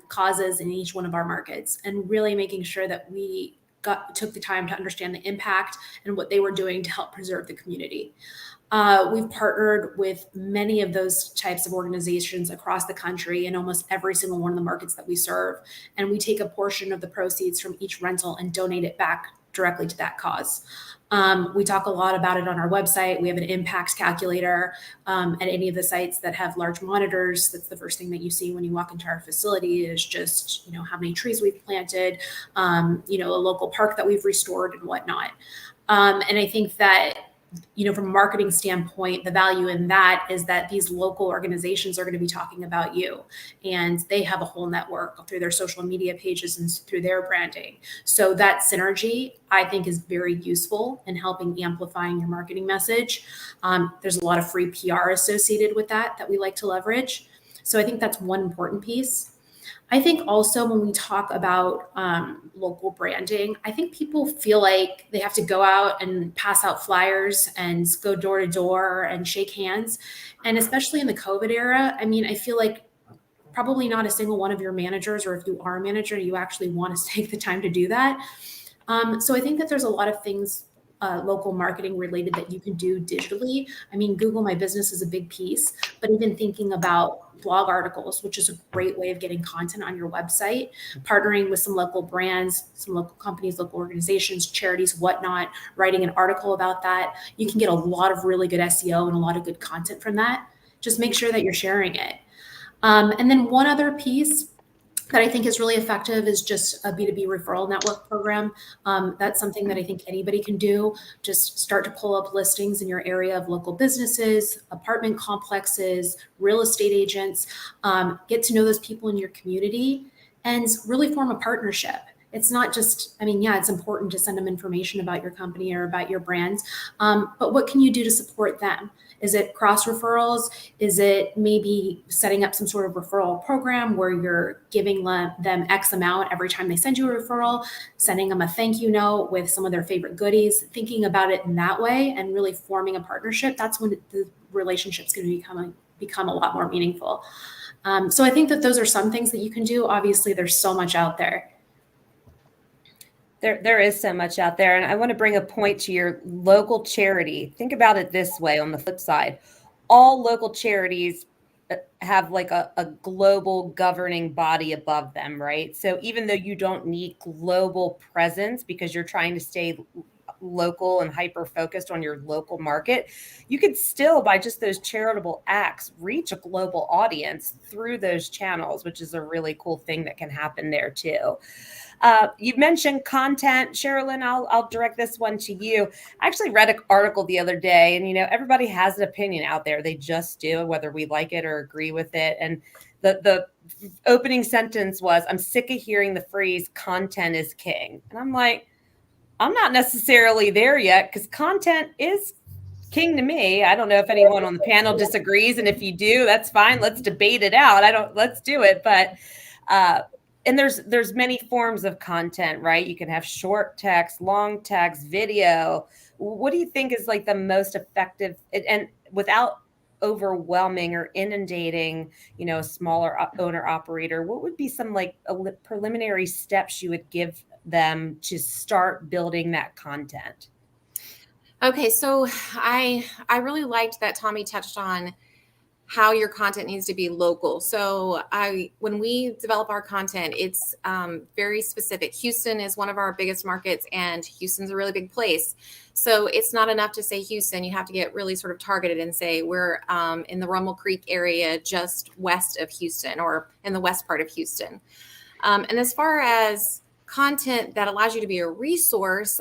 causes in each one of our markets, and really making sure that we took the time to understand the impact and what they were doing to help preserve the community. We've partnered with many of those types of organizations across the country in almost every single one of the markets that we serve. And we take a portion of the proceeds from each rental and donate it back directly to that cause. We talk a lot about it on our website. We have an impact calculator at any of the sites that have large monitors. That's the first thing that you see when you walk into our facility is just, how many trees we've planted, a local park that we've restored and whatnot. And I think that, from a marketing standpoint, the value in that is that these local organizations are going to be talking about you, and they have a whole network through their social media pages and through their branding. So that synergy, I think, is very useful in helping amplifying your marketing message. There's a lot of free PR associated with that we like to leverage. So I think that's one important piece. I think also when we talk about local branding, I think people feel like they have to go out and pass out flyers and go door to door and shake hands. And especially in the COVID era, I feel like probably not a single one of your managers, or if you are a manager, you actually want to take the time to do that. So I think that there's a lot of things local marketing related that you can do digitally. I mean, Google My Business is a big piece, but even thinking about blog articles, which is a great way of getting content on your website, partnering with some local brands, some local companies, local organizations, charities, whatnot, writing an article about that. You can get a lot of really good SEO and a lot of good content from that. Just make sure that you're sharing it. And then one other piece that I think is really effective is just a B2B referral network program. That's something that I think anybody can do. Just start to pull up listings in your area of local businesses, apartment complexes, real estate agents, get to know those people in your community and really form a partnership. It's not just, I mean, yeah, it's important to send them information about your company or about your brands, but what can you do to support them? Is it cross referrals? Is it maybe setting up some sort of referral program where you're giving them X amount every time they send you a referral, sending them a thank you note with some of their favorite goodies, thinking about it in that way and really forming a partnership? That's when the relationship's going to become a lot more meaningful. So I think that those are some things that you can do. Obviously, there's so much out there. There is so much out there. And I want to bring a point to your local charity. Think about it this way on the flip side. All local charities have like a global governing body above them, right? So even though you don't need global presence because you're trying to stay local and hyper focused on your local market, you could still, by just those charitable acts, reach a global audience through those channels, which is a really cool thing that can happen there too. You mentioned content. CHEROLYN, I'll direct this one to you. I actually read an article the other day, and everybody has an opinion out there. They just do, whether we like it or agree with it. And the opening sentence was, "I'm sick of hearing the phrase content is king." And I'm like, I'm not necessarily there yet, because content is king to me. I don't know if anyone on the panel disagrees, and if you do, that's fine. Let's debate it out. Let's do it. But and there's many forms of content, right? You can have short text, long text, video. What do you think is like the most effective, and without overwhelming or inundating, a smaller owner operator? What would be some like preliminary steps you would give them to start building that content? Okay, so I really liked that Tommy touched on how your content needs to be local. So when we develop our content, it's very specific. Houston is one of our biggest markets, and Houston's a really big place. So it's not enough to say Houston. You have to get really sort of targeted and say we're in the Rummel Creek area, just west of Houston, or in the west part of Houston. And as far as content that allows you to be a resource,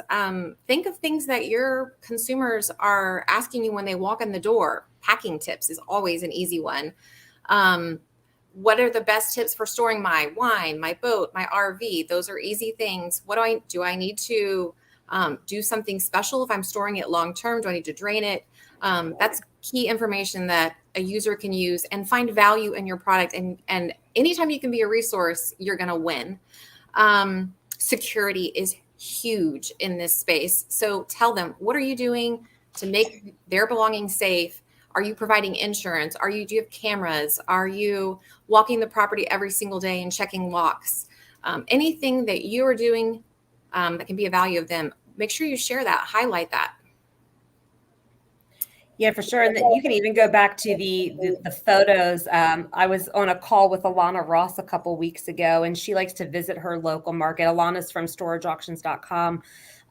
think of things that your consumers are asking you when they walk in the door. Packing tips is always an easy one. What are the best tips for storing my wine, my boat, my RV? Those are easy things. What do I need to do something special if I'm storing it long term? Do I need to drain it? That's key information that a user can use and find value in your product. And anytime you can be a resource, you're going to win. Security is huge in this space. So tell them, what are you doing to make their belongings safe? Are you providing insurance? Do you have cameras? Are you walking the property every single day and checking locks? Anything that you are doing that can be a value of them, make sure you share that, highlight that. Yeah, for sure. And then you can even go back to the photos. I was on a call with Alana Ross a couple weeks ago, and she likes to visit her local market. Alana's from storageauctions.com.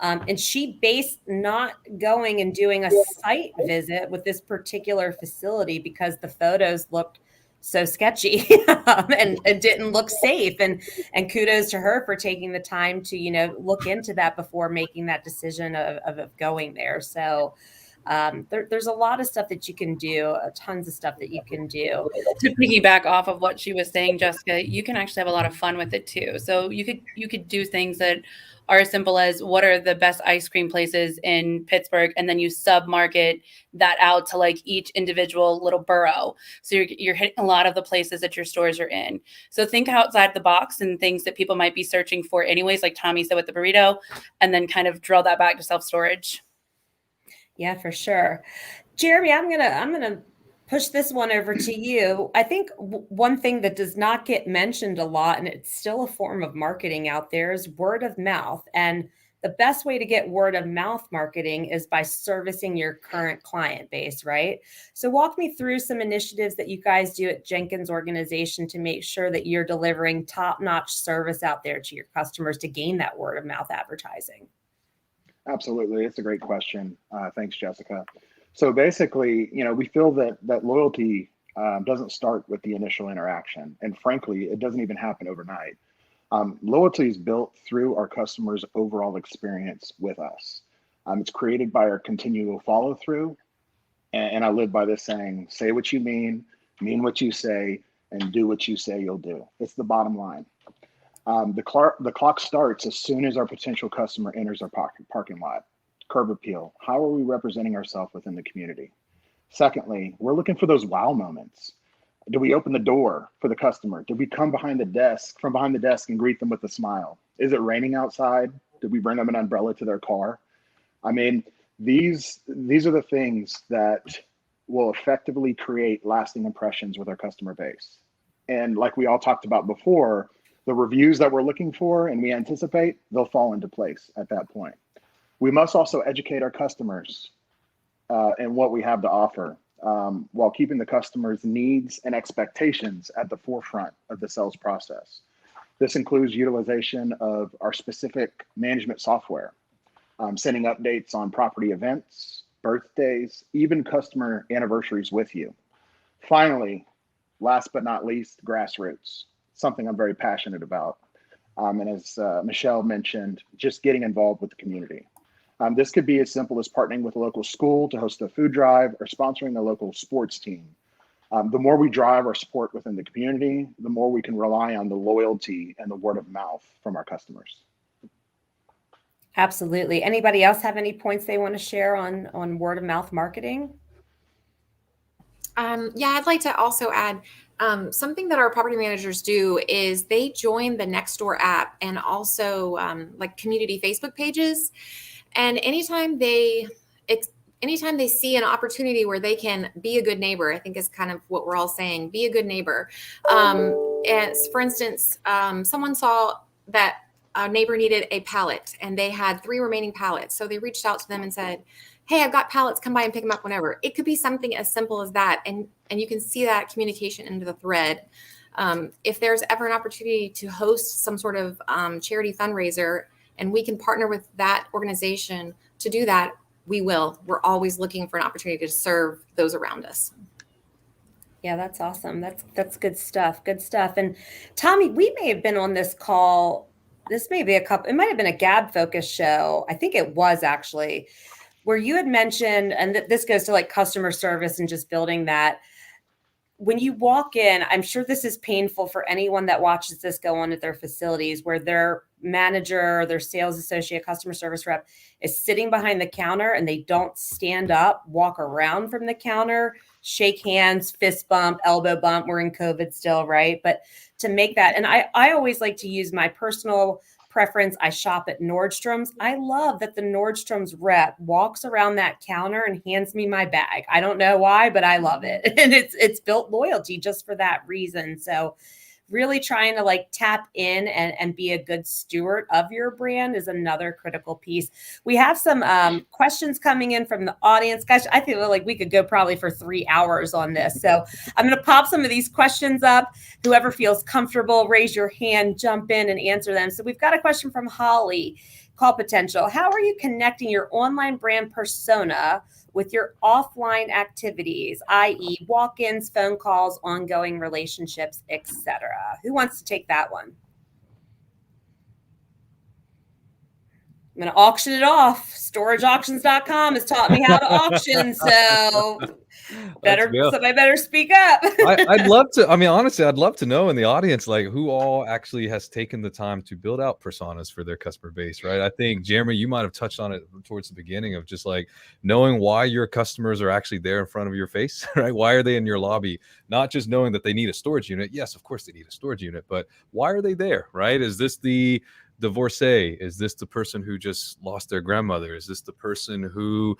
And she based not going and doing a site visit with this particular facility because the photos looked so sketchy and didn't look safe. And kudos to her for taking the time to, look into that before making that decision of going there. So there's a lot of stuff that you can do, tons of stuff that you can do. To piggyback off of what she was saying, Jessica, you can actually have a lot of fun with it too. So you could do things that are as simple as, what are the best ice cream places in Pittsburgh? And then you sub-market that out to like each individual little borough. So you're hitting a lot of the places that your stores are in. So think outside the box and things that people might be searching for anyways, like Tommy said with the burrito, and then kind of drill that back to self-storage. Yeah, for sure. Jeremy, I'm gonna push this one over to you. I think one thing that does not get mentioned a lot, and it's still a form of marketing out there, is word of mouth. And the best way to get word of mouth marketing is by servicing your current client base, right? So walk me through some initiatives that you guys do at Jenkins organization to make sure that you're delivering top-notch service out there to your customers to gain that word of mouth advertising. Absolutely. It's a great question. Thanks, Jessica. So basically, we feel that loyalty doesn't start with the initial interaction. And frankly, it doesn't even happen overnight. Loyalty is built through our customers' overall experience with us. It's created by our continual follow through. And I live by this saying, say what you mean what you say, and do what you say you'll do. It's the bottom line. The clock starts as soon as our potential customer enters our parking lot. Curb appeal. How are we representing ourselves within the community? Secondly, we're looking for those wow moments. Do we open the door for the customer? Did we come from behind the desk and greet them with a smile? Is it raining outside? Did we bring them an umbrella to their car? I mean, these are the things that will effectively create lasting impressions with our customer base. And like we all talked about before, the reviews that we're looking for and we anticipate, they'll fall into place at that point. We must also educate our customers and what we have to offer, while keeping the customer's needs and expectations at the forefront of the sales process. This includes utilization of our specific management software, sending updates on property events, birthdays, even customer anniversaries with you. Finally, last but not least, grassroots, something I'm very passionate about. And as Michelle mentioned, just getting involved with the community. This could be as simple as partnering with a local school to host a food drive or sponsoring a local sports team. The more we drive our support within the community, the more we can rely on the loyalty and the word of mouth from our customers. Absolutely. Anybody else have any points they want to share on word of mouth marketing? Yeah, I'd like to also add something that our property managers do is they join the Nextdoor app and also like community Facebook pages. And anytime they see an opportunity where they can be a good neighbor, I think is kind of what we're all saying, be a good neighbor. And for instance, someone saw that a neighbor needed a pallet and they had 3 remaining pallets. So they reached out to them and said, hey, I've got pallets, come by and pick them up whenever. It could be something as simple as that. And you can see that communication into the thread. If there's ever an opportunity to host some sort of charity fundraiser and we can partner with that organization to do that, we will. We're always looking for an opportunity to serve those around us. Yeah, that's awesome. That's good stuff. Good stuff. And Tommy, we may have been on this call. This may be it might have been a Gab focus show. I think it was actually, where you had mentioned, and this goes to like customer service and just building that. When you walk in, I'm sure this is painful for anyone that watches this go on at their facilities, where their manager, their sales associate, customer service rep is sitting behind the counter and they don't stand up, walk around from the counter, shake hands, fist bump, elbow bump. We're in COVID still, right? But to make that, and I always like to use my personal preference. I shop at Nordstrom's. I love that the Nordstrom's rep walks around that counter and hands me my bag. I don't know why, but I love it. And it's built loyalty just for that reason. So really trying to like tap in and be a good steward of your brand is another critical piece. We have some questions coming in from the audience. Gosh, I feel like we could go probably for 3 hours on this. So I'm going to pop some of these questions up. Whoever feels comfortable, raise your hand, jump in and answer them. So we've got a question from Holly. Call potential. How are you connecting your online brand persona with your offline activities, i.e. walk-ins, phone calls, ongoing relationships, etc.? Who wants to take that one? I'm going to auction it off. StorageAuctions.com has taught me how to auction, so somebody better speak up. I'd love to. I mean, honestly, I'd love to know in the audience, like, who all actually has taken the time to build out personas for their customer base, right? I think, Jeremy, you might have touched on it towards the beginning of just like knowing why your customers are actually there in front of your face, right? Why are they in your lobby? Not just knowing that they need a storage unit. Yes, of course they need a storage unit, but why are they there, right? Is this the divorcee? Is this the person who just lost their grandmother? Is this the person who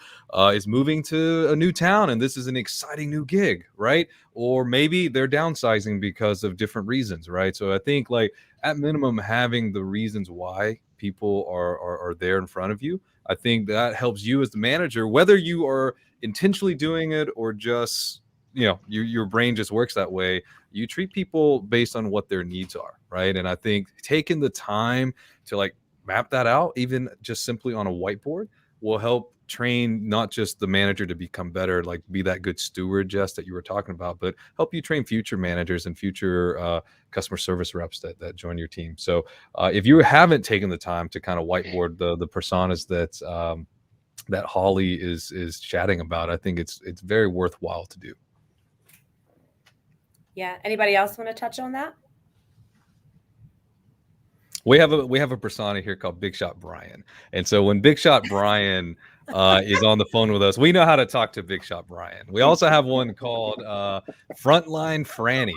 is moving to a new town and this is an exciting new gig, right? Or maybe they're downsizing because of different reasons, right? So I think like at minimum, having the reasons why people are there in front of you, I think that helps you as the manager, whether you are intentionally doing it or just, you know, your brain just works that way. You treat people based on what their needs are, right? And I think taking the time to like map that out, even just simply on a whiteboard, will help train not just the manager to become better, like be that good steward, Jess, that you were talking about, but help you train future managers and future customer service reps that join your team. So if you haven't taken the time to kind of whiteboard the personas that Holly is chatting about, I think it's very worthwhile to do. Yeah. Anybody else want to touch on that? We have a persona here called Big Shot Brian, and so when Big Shot Brian is on the phone with us, we know how to talk to Big Shot Brian. We also have one called Frontline Franny.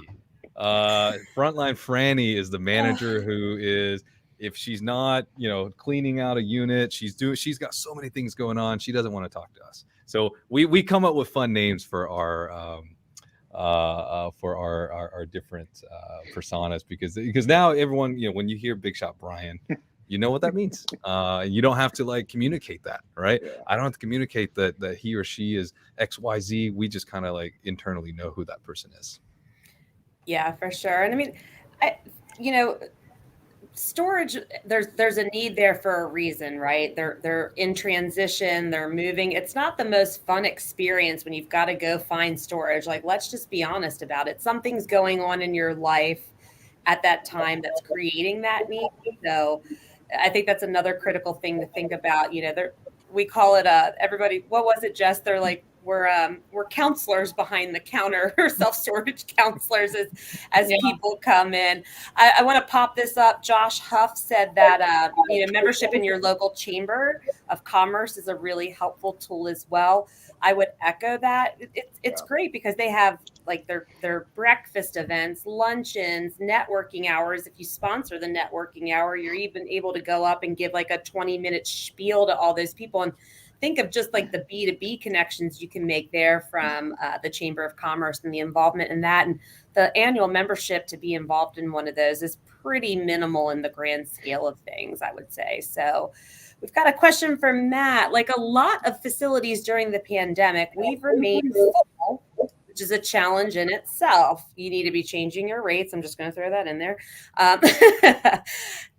Frontline Franny is the manager who is, if she's not, you know, cleaning out a unit, she's got so many things going on, she doesn't want to talk to us. So we come up with fun names for our different personas, because now everyone, you know, when you hear Big Shot Brian, you know what that means. You don't have to like communicate that, right? Yeah. I don't have to communicate that he or she is XYZ. We just kind of like internally know who that person is. Yeah, for sure. And I mean, you know, storage, there's a need there for a reason, right? They're in transition, they're moving. It's not the most fun experience when you've got to go find storage. Like, let's just be honest about it. Something's going on in your life at that time that's creating that need. So I think that's another critical thing to think about. You know, we call it everybody, what was it, Jess? They're like, we're counselors behind the counter, or self-storage counselors as people come in. I want to pop this up. Josh Huff said that you know, membership in your local chamber of commerce is a really helpful tool as well. I would echo that. It's great because they have like their breakfast events, luncheons, networking hours. If you sponsor the networking hour, you're even able to go up and give like a 20-minute spiel to all those people. And think of just like the B2B connections you can make there from the Chamber of Commerce and the involvement in that. And the annual membership to be involved in one of those is pretty minimal in the grand scale of things, I would say. So we've got a question from Matt. Like a lot of facilities during the pandemic, we've remained full, which is a challenge in itself. You need to be changing your rates. I'm just going to throw that in there.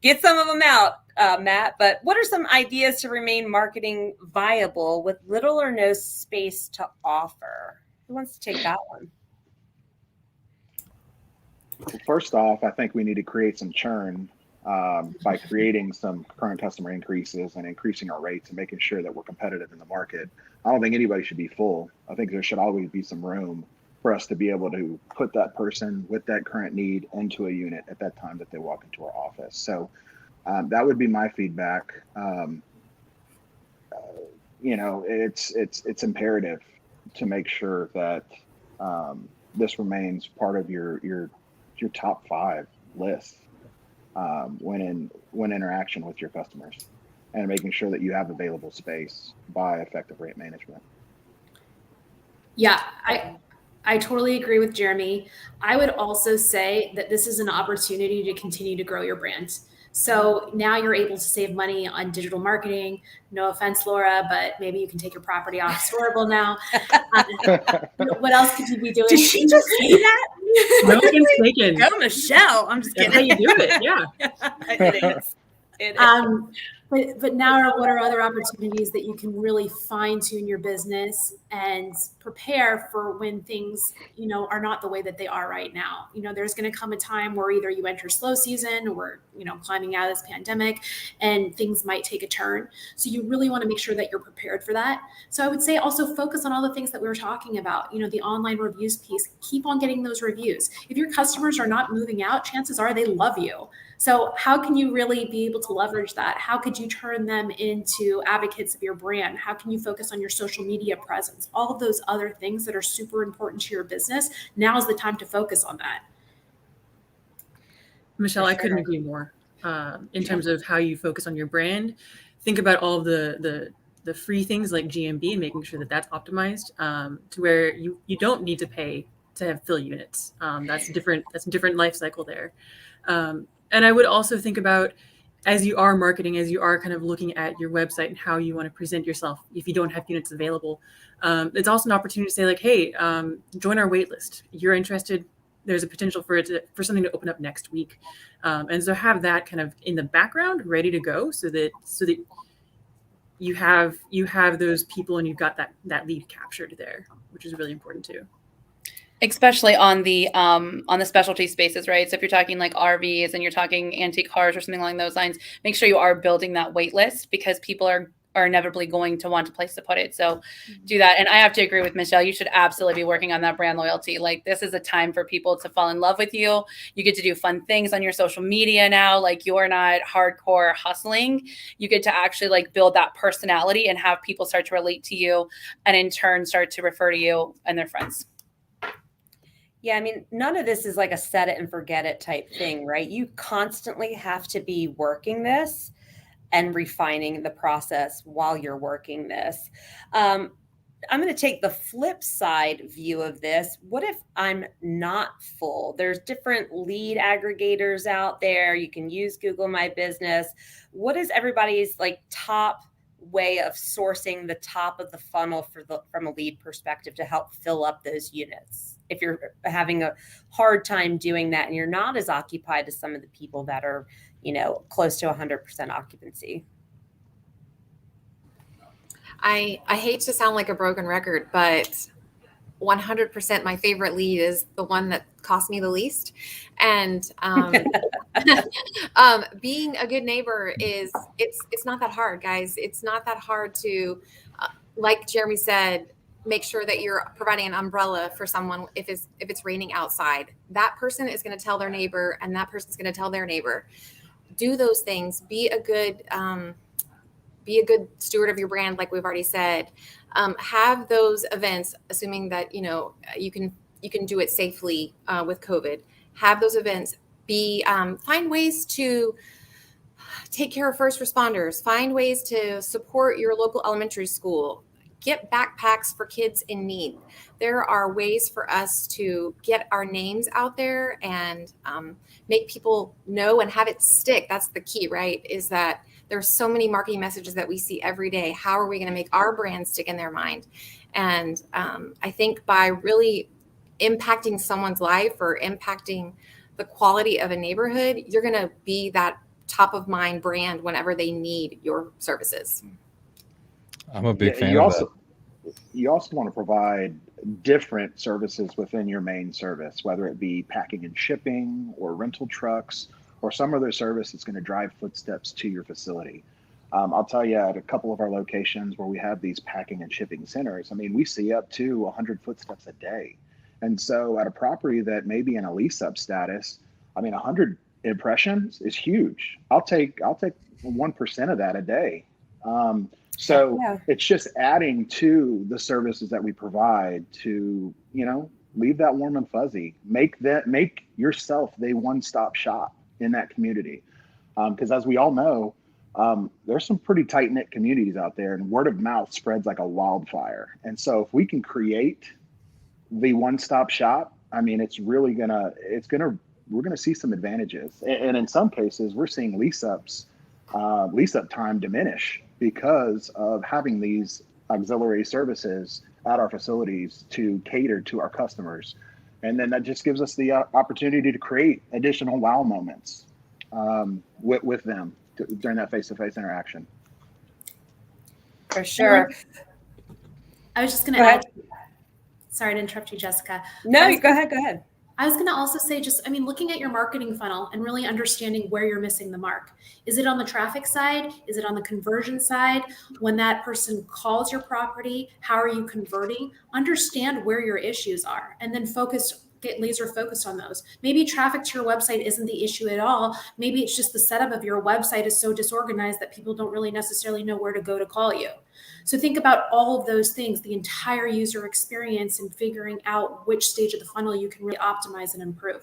Get some of them out, Matt. But what are some ideas to remain marketing viable with little or no space to offer? Who wants to take that one? First off, I think we need to create some churn by creating some current customer increases and increasing our rates and making sure that we're competitive in the market. I don't think anybody should be full. I think there should always be some room for us to be able to put that person with that current need into a unit at that time that they walk into our office. So that would be my feedback. You know, it's imperative to make sure that this remains part of your top 5 list when interaction with your customers, and making sure that you have available space by effective rate management. Yeah, I totally agree with Jeremy. I would also say that this is an opportunity to continue to grow your brand. So now you're able to save money on digital marketing. No offense, Laura, but maybe you can take your property off Storable now. What else could you be doing? Did she just say that? No one's taken. Go, Michelle. I'm just That's kidding. how you do it. Yeah. It is. It is. But now what are other opportunities that you can really fine tune your business and prepare for when things, you know, are not the way that they are right now? You know, there's going to come a time where either you enter slow season or, you know, climbing out of this pandemic and things might take a turn. So you really want to make sure that you're prepared for that. So I would say also focus on all the things that we were talking about, you know, the online reviews piece, keep on getting those reviews. If your customers are not moving out, chances are they love you. So how can you really be able to leverage that? How could you turn them into advocates of your brand? How can you focus on your social media presence? All of those other things that are super important to your business. Now's the time to focus on that. Michelle, I couldn't agree more. In terms of how you focus on your brand, think about all of the the free things like GMB and making sure that that's optimized to where you don't need to pay to have fill units. That's a different life cycle there. And I would also think about, as you are marketing, as you are kind of looking at your website and how you want to present yourself, if you don't have units available, it's also an opportunity to say like, hey, join our wait list. You're interested, there's a potential for something to open up next week. And so have that kind of in the background ready to go so that you have those people and you've got that lead captured there, which is really important too. Especially on the specialty spaces, right? So if you're talking like RVs and you're talking antique cars or something along those lines, make sure you are building that wait list, because people are inevitably going to want a place to put it. So do that. And I have to agree with Michelle. You should absolutely be working on that brand loyalty. Like, this is a time for people to fall in love with you. You get to do fun things on your social media now. Like, you're not hardcore hustling. You get to actually like build that personality and have people start to relate to you, and in turn start to refer to you and their friends. Yeah, I mean, none of this is like a set it and forget it type thing, right? You constantly have to be working this and refining the process while you're working this. I'm going to take the flip side view of this. What if I'm not full? There's different lead aggregators out there. You can use Google My Business. What is everybody's like top way of sourcing the top of the funnel from a lead perspective to help fill up those units? If you're having a hard time doing that and you're not as occupied as some of the people that are, close to 100% occupancy. I hate to sound like a broken record, but 100% my favorite lead is the one that cost me the least. And being a good neighbor it's not that hard, guys. It's not that hard to, like Jeremy said, make sure that you're providing an umbrella for someone if it's raining outside. That person is going to tell their neighbor, and that person's going to tell their neighbor. Do those things. Be a good steward of your brand, like we've already said. Have those events, assuming that you can do it safely with COVID. Have those events. Find ways to take care of first responders. Find ways to support your local elementary school. Get backpacks for kids in need. There are ways for us to get our names out there and make people know and have it stick. That's the key, right? Is that there's so many marketing messages that we see every day. How are we going to make our brand stick in their mind? And I think by really impacting someone's life or impacting the quality of a neighborhood, you're going to be that top of mind brand whenever they need your services. I'm a big fan of that. You also want to provide different services within your main service, whether it be packing and shipping or rental trucks or some other service that's going to drive footsteps to your facility. I'll tell you, at a couple of our locations where we have these packing and shipping centers, I mean, we see up to 100 footsteps a day. And so at a property that may be in a lease up status, I mean, 100 impressions is huge. I'll take 1% of that a day. So it's just adding to the services that we provide to, leave that warm and fuzzy, make yourself the one-stop shop in that community. Because as we all know, there's some pretty tight-knit communities out there, and word of mouth spreads like a wildfire. And so if we can create the one-stop shop, I mean, we're going to see some advantages. And in some cases, we're seeing lease up time diminish because of having these auxiliary services at our facilities to cater to our customers. And then that just gives us the opportunity to create additional wow moments with them during that face-to-face interaction. For sure. I was just going to add, sorry to interrupt you, Jessica. No, go ahead. I was going to also say, looking at your marketing funnel and really understanding where you're missing the mark. Is it on the traffic side? Is it on the conversion side? When that person calls your property, how are you converting? Understand where your issues are, and then get laser focused on those. Maybe traffic to your website isn't the issue at all. Maybe it's just the setup of your website is so disorganized that people don't really necessarily know where to go to call you. So think about all of those things, the entire user experience, and figuring out which stage of the funnel you can really optimize and improve.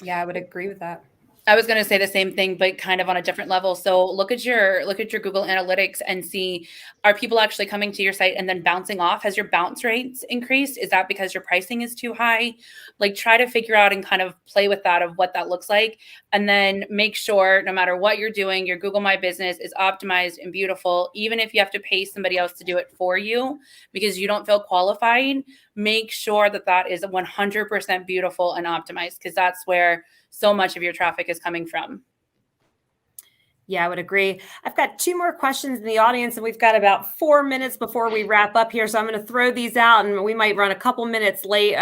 Yeah, I would agree with that. I was going to say the same thing, but kind of on a different level. So look at your Google Analytics and see, are people actually coming to your site and then bouncing off? Has your bounce rates increased? Is that because your pricing is too high? Like, try to figure out and kind of play with that of what that looks like. And then make sure no matter what you're doing, your Google My Business is optimized and beautiful. Even if you have to pay somebody else to do it for you because you don't feel qualified, make sure that that is 100% beautiful and optimized, because that's where so much of your traffic is coming from. Yeah, I would agree. I've got 2 more questions in the audience, and we've got about 4 minutes before we wrap up here. So I'm going to throw these out, and we might run a couple minutes late.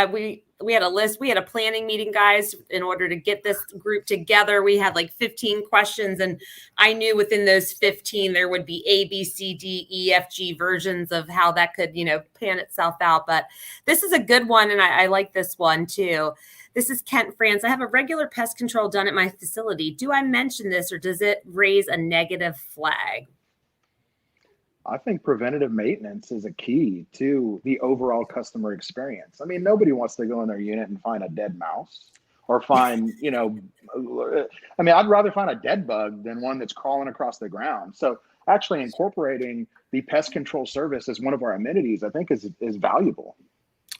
We had a list. We had a planning meeting, guys, in order to get this group together. We had like 15 questions, and I knew within those 15 there would be A, B, C, D, E, F, G versions of how that could, pan itself out. But this is a good one, and I like this one too. This is Kent France. I have a regular pest control done at my facility. Do I mention this, or does it raise a negative flag? I think preventative maintenance is a key to the overall customer experience. I mean, nobody wants to go in their unit and find a dead mouse or find, I'd rather find a dead bug than one that's crawling across the ground. So actually incorporating the pest control service as one of our amenities, I think is valuable.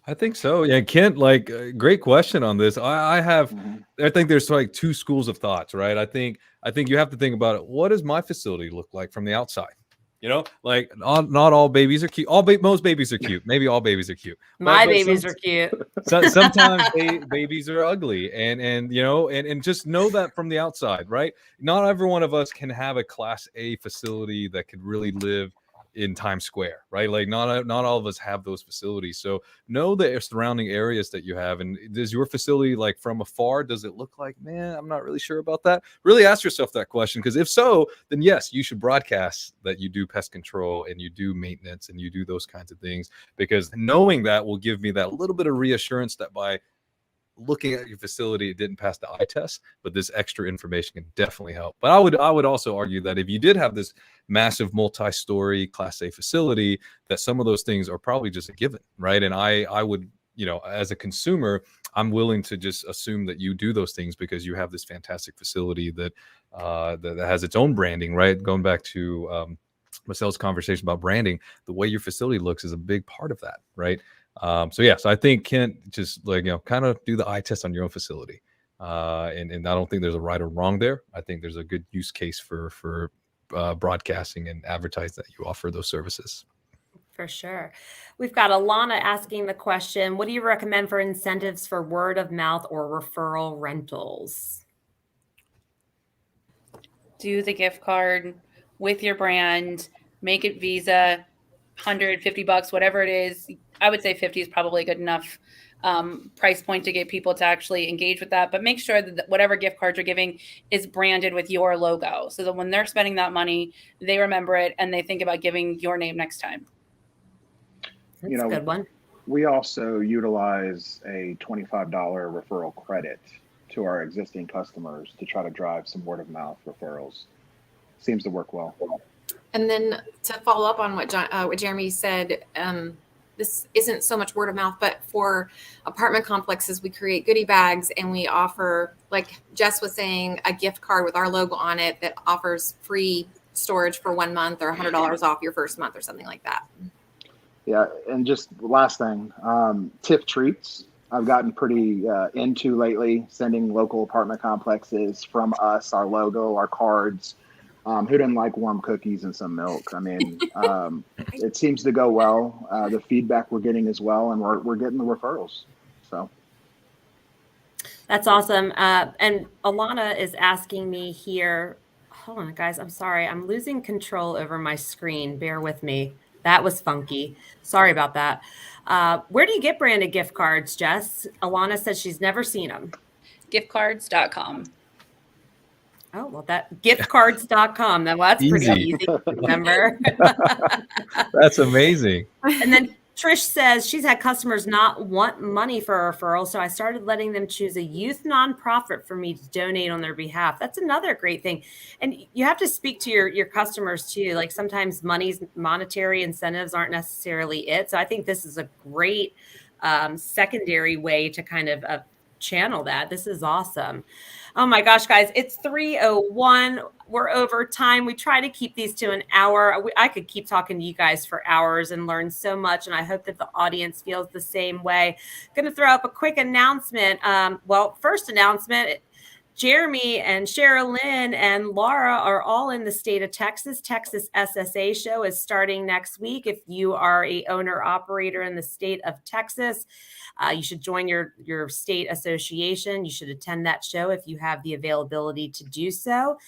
I think so. Yeah, Kent, great question on this. I think there's like 2 schools of thoughts, right? I think you have to think about it. What does my facility look like from the outside? Not all babies are cute. Most babies are cute. Maybe all babies are cute. My babies are cute. Sometimes babies are ugly, and just know that from the outside, right? Not every one of us can have a Class A facility that could really live in Times Square, right? Like not all of us have those facilities. So know the surrounding areas that you have. And does your facility, like from afar, does it look like, man, I'm not really sure about that? Really ask yourself that question, because if so, then yes, you should broadcast that you do pest control and you do maintenance and you do those kinds of things, because knowing that will give me that little bit of reassurance that by looking at your facility, it didn't pass the eye test, but this extra information can definitely help. But I would also argue that if you did have this massive multi-story Class A facility, that some of those things are probably just a given, right? And I would, as a consumer, I'm willing to just assume that you do those things because you have this fantastic facility that has its own branding, right? Going back to Marcel's conversation about branding, the way your facility looks is a big part of that, right? So I think Kent, just kind of do the eye test on your own facility. And I don't think there's a right or wrong there. I think there's a good use case for broadcasting and advertising that you offer those services. For sure. We've got Alana asking the question, what do you recommend for incentives for word of mouth or referral rentals? Do the gift card with your brand, make it Visa, $150, whatever it is. I would say 50 is probably a good enough price point to get people to actually engage with that. But make sure that whatever gift card you're giving is branded with your logo, so that when they're spending that money, they remember it and they think about giving your name next time. That's a good one. We also utilize a $25 referral credit to our existing customers to try to drive some word of mouth referrals. Seems to work well. And then to follow up on what Jeremy said, this isn't so much word of mouth, but for apartment complexes, we create goodie bags and we offer, like Jess was saying, a gift card with our logo on it that offers free storage for 1 month or $100 off your first month or something like that. Yeah, and just last thing, tip treats. I've gotten pretty into lately, sending local apartment complexes from us, our logo, our cards. Who doesn't like warm cookies and some milk? I mean, it seems to go well. The feedback we're getting as well, and we're getting the referrals. So that's awesome. And Alana is asking me here. Hold on, guys. I'm sorry. I'm losing control over my screen. Bear with me. That was funky. Sorry about that. Where do you get branded gift cards, Jess? Alana says she's never seen them. Giftcards.com. Oh, well, that giftcards.com. Then that's pretty easy to remember. That's amazing. And then Trish says she's had customers not want money for a referral, so I started letting them choose a youth nonprofit for me to donate on their behalf. That's another great thing. And you have to speak to your customers too. Like sometimes monetary incentives aren't necessarily it. So I think this is a great secondary way to kind of channel that. This is awesome. Oh my gosh, guys, it's 3:01. We're over time. We try to keep these to an hour. I could keep talking to you guys for hours and learn so much, and I hope that the audience feels the same way. Going to throw up a quick announcement. First announcement, Jeremy and CHEROLYN and Laura are all in the state of Texas. Texas SSA show is starting next week. If you are a owner operator in the state of Texas, you should join your state association. You should attend that show if you have the availability to do so.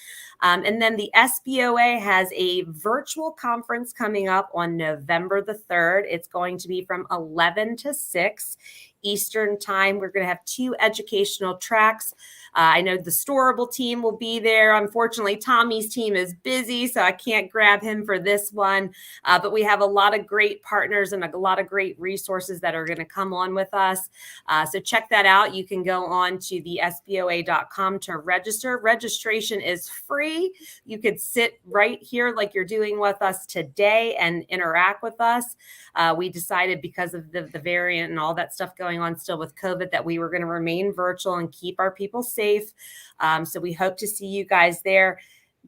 And then the SBOA has a virtual conference coming up on November the 3rd. It's going to be from 11 to 6 Eastern time. We're going to have 2 educational tracks. I know the Storable team will be there. Unfortunately, Tommy's team is busy, so I can't grab him for this one. But we have a lot of great partners and a lot of great resources that are going to come on with us. So check that out. You can go on to the SBOA.com to register. Registration is free. You could sit right here like you're doing with us today and interact with us. We decided because of the variant and all that stuff going on still with COVID that we were going to remain virtual and keep our people safe. So we hope to see you guys there.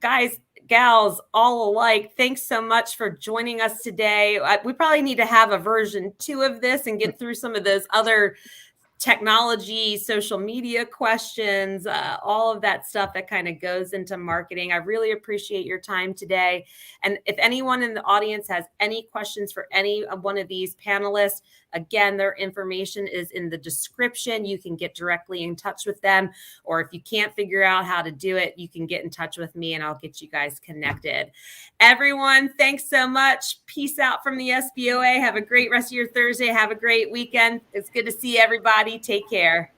Guys, gals, all alike, thanks so much for joining us today. We probably need to have a version 2 of this and get through some of those other technology, social media questions, all of that stuff that kind of goes into marketing. I really appreciate your time today. And if anyone in the audience has any questions for any of one of these panelists, again, their information is in the description. You can get directly in touch with them. Or if you can't figure out how to do it, you can get in touch with me and I'll get you guys connected. Everyone, thanks so much. Peace out from the SBOA. Have a great rest of your Thursday. Have a great weekend. It's good to see everybody. Take care.